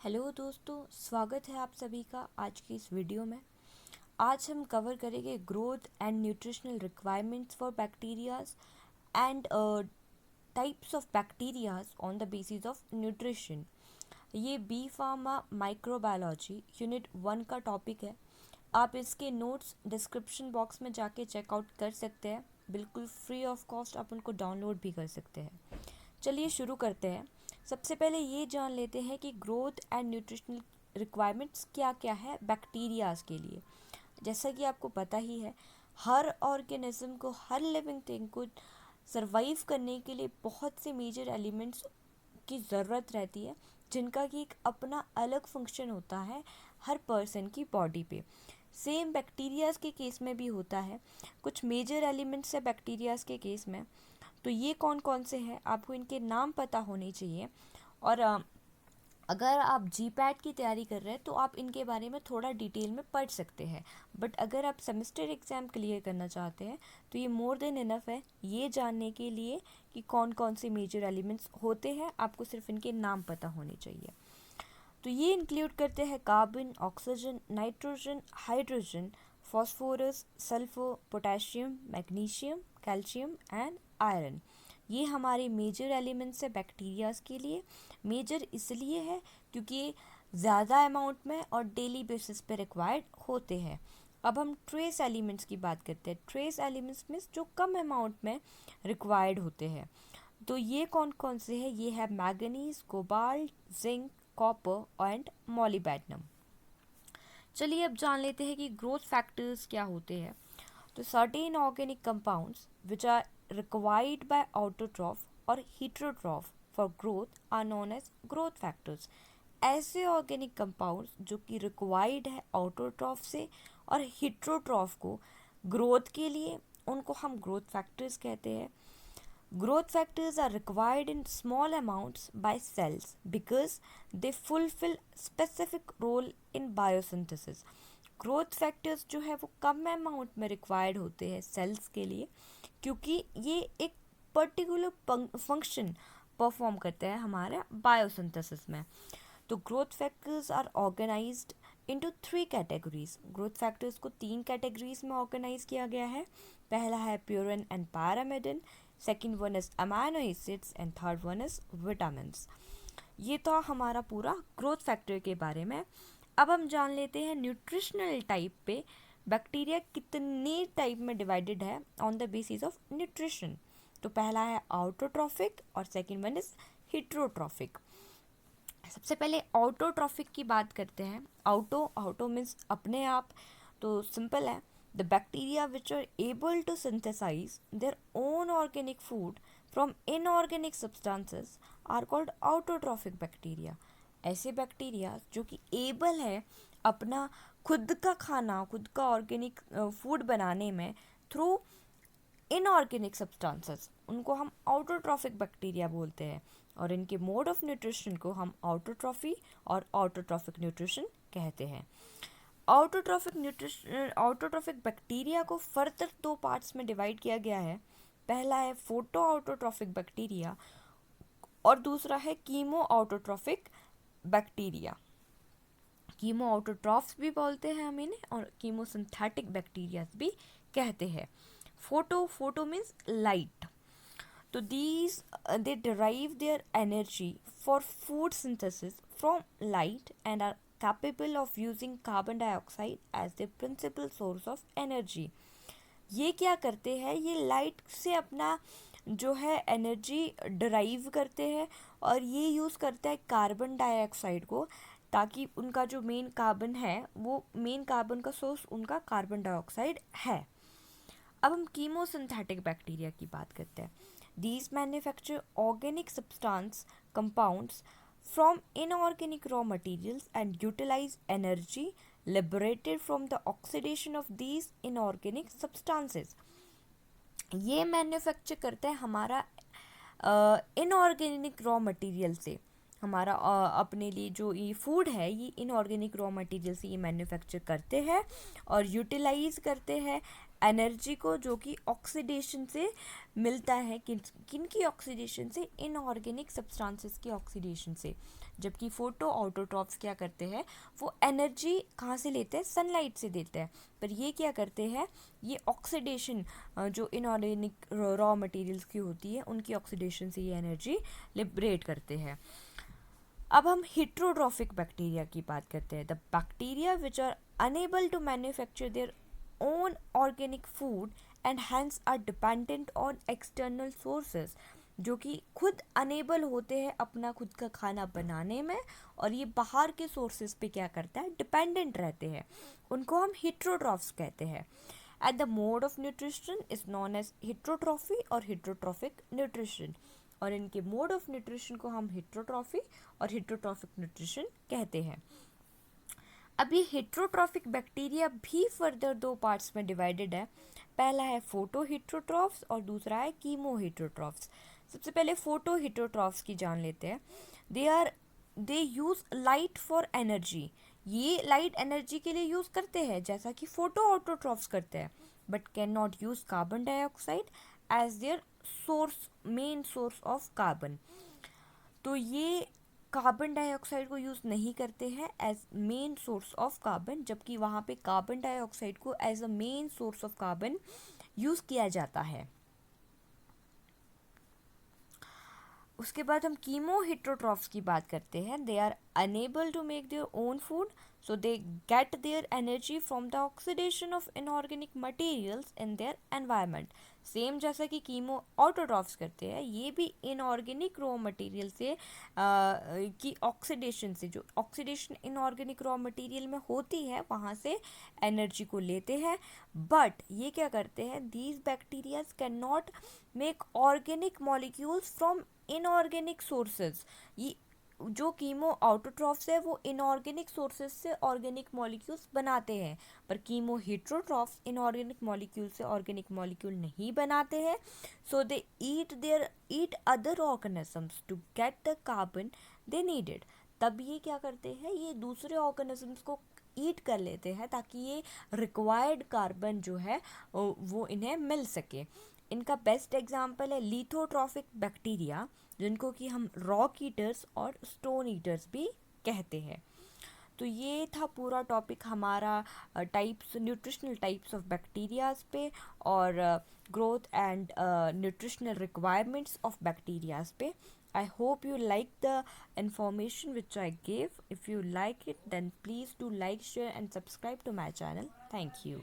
Hello दोस्तों, स्वागत है आप सभी का आज की इस वीडियो में। आज हम कवर करेंगे growth and nutritional requirements for bacterias and types of bacterias on the basis of nutrition. ये बी फार्मा माइक्रोबायोलॉजी यूनिट 1 का टॉपिक है। आप इसके नोट्स डिस्क्रिप्शन बॉक्स में जाके चेकआउट कर सकते हैं। बिल्कुल फ्री ऑफ कॉस्ट आप उनको डाउनलोड भी कर सकते हैं। चलिए शुरू करते हैं। सबसे पहले ये जान लेते हैं कि ग्रोथ एंड न्यूट्रिशनल रिक्वायरमेंट्स क्या क्या है बैक्टीरियाज के लिए। जैसा कि आपको पता ही है, हर ऑर्गेनिज्म को, हर लिविंग थिंग को सरवाइव करने के लिए बहुत से मेजर एलिमेंट्स की ज़रूरत रहती है, जिनका कि एक अपना अलग फंक्शन होता है हर पर्सन की बॉडी पे। सेम बैक्टीरियाज के केस में भी होता है। कुछ मेजर एलिमेंट्स है बैक्टीरियाज के केस में। तो ये कौन कौन से हैं, आपको इनके नाम पता होने चाहिए। और अगर आप जी पैट की तैयारी कर रहे हैं तो आप इनके बारे में थोड़ा डिटेल में पढ़ सकते हैं। बट अगर आप सेमेस्टर एग्ज़ाम क्लियर करना चाहते हैं तो ये मोर देन इनफ है ये जानने के लिए कि कौन कौन से मेजर एलिमेंट्स होते हैं। आपको सिर्फ इनके नाम पता होने चाहिए। तो ये इंक्लूड करते हैं carbon, oxygen, nitrogen, hydrogen, phosphorus, sulphur, potassium, magnesium, calcium and iron. ये हमारे मेजर एलिमेंट्स है बैक्टीरियाज के लिए। मेजर इसलिए है क्योंकि ये ज़्यादा अमाउंट में और डेली बेसिस पे रिक्वायर्ड होते हैं। अब हम ट्रेस एलिमेंट्स की बात करते हैं। ट्रेस एलिमेंट्स में जो कम अमाउंट में रिक्वायर्ड होते हैं। तो ये कौन कौन से हैं? ये है manganese, cobalt, zinc, copper and molybdenum. चलिए अब जान लेते हैं कि ग्रोथ फैक्टर्स क्या होते हैं। तो certain organic compounds which are required by autotroph और heterotroph for growth are known as growth factors. ऐसे ऑर्गेनिक कंपाउंड्स जो कि रिक्वायर्ड है ऑटोट्रॉफ से और हीटरोट्रॉफ को ग्रोथ के लिए, उनको हम ग्रोथ फैक्टर्स कहते हैं। Growth factors are required in small amounts by cells because they fulfill specific role in biosynthesis. Growth factors जो है वो कम अमाउंट में रिक्वायर्ड होते हैं सेल्स के लिए, क्योंकि ये एक पर्टिकुलर फंक्शन परफॉर्म करते हैं हमारे बायोसिंथेसिस में। तो growth factors are organised into 3 categories. Growth factors को 3 कैटेगरीज में ऑर्गेनाइज किया गया है। पहला है purine and pyrimidine, second one is amino acids and third one is vitamins. ये तो हमारा पूरा ग्रोथ फैक्टर के बारे में। अब हम जान लेते हैं न्यूट्रिशनल टाइप पे बैक्टीरिया कितने टाइप में डिवाइडेड है on the basis of nutrition. तो पहला है ऑटोट्रॉफिक और सेकेंड वन इज हिट्रोट्रॉफिक। सबसे पहले ऑटोट्रॉफिक की बात करते हैं। ऑटो मीन्स अपने आप। तो सिंपल है, the bacteria which are able to synthesise their own organic food from inorganic substances are called autotrophic bacteria. ऐसे बैक्टीरिया जो कि एबल है अपना खुद का खाना, खुद का ऑर्गेनिक फूड बनाने में थ्रू इनऑर्गेनिक सब्सटेंसेस, उनको हम ऑटोट्रॉफिक बैक्टीरिया बोलते हैं। और इनके मोड ऑफ न्यूट्रिशन को हम ऑटोट्रॉफी और ऑटोट्रॉफिक न्यूट्रिशन कहते हैं। ऑटोट्रॉफिक बैक्टीरिया को फर्दर 2 पार्ट्स में डिवाइड किया गया है। पहला है फोटो ऑटोट्रॉफिक बैक्टीरिया और दूसरा है chemo autotrophic bacteria. Chemo autotrophs भी बोलते हैं हम इन्हें और कीमोसिंथेटिक बैक्टीरिया भी कहते हैं। Photo means light. तो these they derive their energy for food synthesis from light and are capable of using carbon dioxide as their principal source of energy. ये क्या करते हैं? ये लाइट से अपना जो है एनर्जी डराइव करते हैं और ये यूज़ करता है कार्बन डाइऑक्साइड को, ताकि उनका जो मेन कार्बन है वो मेन कार्बन का सोर्स उनका कार्बन डाइऑक्साइड है। अब हम कीमोसिंथेटिक बैक्टीरिया की बात करते हैं। These manufacture organic substance compounds from inorganic raw materials and utilize energy liberated from the oxidation of these inorganic substances. ये मैन्युफैक्चर करते हैं हमारा इनऑर्गेनिक रॉ मटेरियल से। हमारा अपने लिए जो ये फूड है ये इनऑर्गेनिक रॉ मटेरियल से ये मैन्युफैक्चर करते हैं और यूटिलाइज करते हैं एनर्जी को, जो कि ऑक्सीडेशन से मिलता है। किन की ऑक्सीडेशन से? इनऑर्गेनिक सब्सटेंसेस की ऑक्सीडेशन से। जबकि फोटो ऑटोट्रॉफ्स क्या करते हैं, वो एनर्जी कहाँ से लेते हैं, सनलाइट से देते हैं। पर ये क्या करते हैं, ये ऑक्सीडेशन जो इनऑर्गेनिक रॉ मटेरियल्स की होती है उनकी ऑक्सीडेशन से ये एनर्जी लिबरेट करते हैं। अब हम हेट्रोट्रॉफिक बैक्टीरिया की बात करते हैं। The bacteria which are unable to manufacture their own organic food and hence are dependent on external sources, जो कि खुद अनेबल होते हैं अपना खुद का खाना बनाने में, और ये बाहर के सोर्सेज पे क्या करता है, डिपेंडेंट रहते हैं, उनको हम हेट्रोट्रॉफ्स कहते हैं। At the mode of nutrition is known as heterotrophy और हेट्रोट्रॉफिक न्यूट्रिशन, और इनके मोड ऑफ न्यूट्रिशन को हम हेट्रोट्रॉफी और हेट्रोट्रॉफिक न्यूट्रिशन कहते हैं। अब ये हेट्रोट्रॉफिक बैक्टीरिया भी फर्दर दो पार्ट्स में डिवाइडेड है। पहला है फोटो हेट्रोट्रॉफ्स और दूसरा है कीमो हेट्रोट्रॉफ्स। सबसे पहले फोटो हेट्रोट्रॉफ्स की जान लेते हैं। दे यूज लाइट फॉर एनर्जी, ये लाइट एनर्जी के लिए यूज करते हैं जैसा कि फोटो ऑटोट्रॉफ्स करते हैं, but can not use carbon dioxide as their source, main source of carbon. तो ये कार्बन डाइऑक्साइड को यूज़ नहीं करते हैं as main source of carbon, जबकि वहाँ पे कार्बन डाइऑक्साइड को as a main source of carbon use किया जाता है। उसके बाद हम कीमो हेट्रोट्रॉफ्स की बात करते हैं। They are unable to make their own food, so they get their energy from the oxidation of inorganic materials in their environment। Same जैसा कि कीमो ऑटोट्रॉफ्स करते हैं, ये भी इनऑर्गेनिक रॉ मटेरियल से की ऑक्सीडेशन से, जो ऑक्सीडेशन इनऑर्गेनिक रॉ मटेरियल में होती है वहाँ से एनर्जी को लेते हैं। बट ये क्या करते हैं, these bacterias can not make organic molecules from inorganic sources. ये जो कीमो ऑटोट्रॉफ्स है वो इनऑर्गेनिक सोर्सेज से ऑर्गेनिक मॉलिक्यूल्स बनाते हैं, पर कीमो हेट्रोट्रॉफ्स इनऑर्गेनिक मॉलिक्यूल से ऑर्गेनिक मॉलिक्यूल नहीं बनाते हैं। So they eat other organisms to get the carbon they needed. तब ये क्या करते हैं, ये दूसरे ऑर्गेनिजम्स को ईट कर लेते हैं ताकि ये रिक्वायर्ड कार्बन जो है वो इन्हें मिल सके। इनका बेस्ट एग्जाम्पल है लिथोट्रॉफिक बैक्टीरिया, जिनको कि हम रॉक ईटर्स और स्टोन ईटर्स भी कहते हैं। तो ये था पूरा टॉपिक हमारा types, nutritional types of bacterias पे, और growth and nutritional requirements of bacterias पे। I hope you like the information which I gave. If you like it, then please do like, share and subscribe to my channel. Thank you.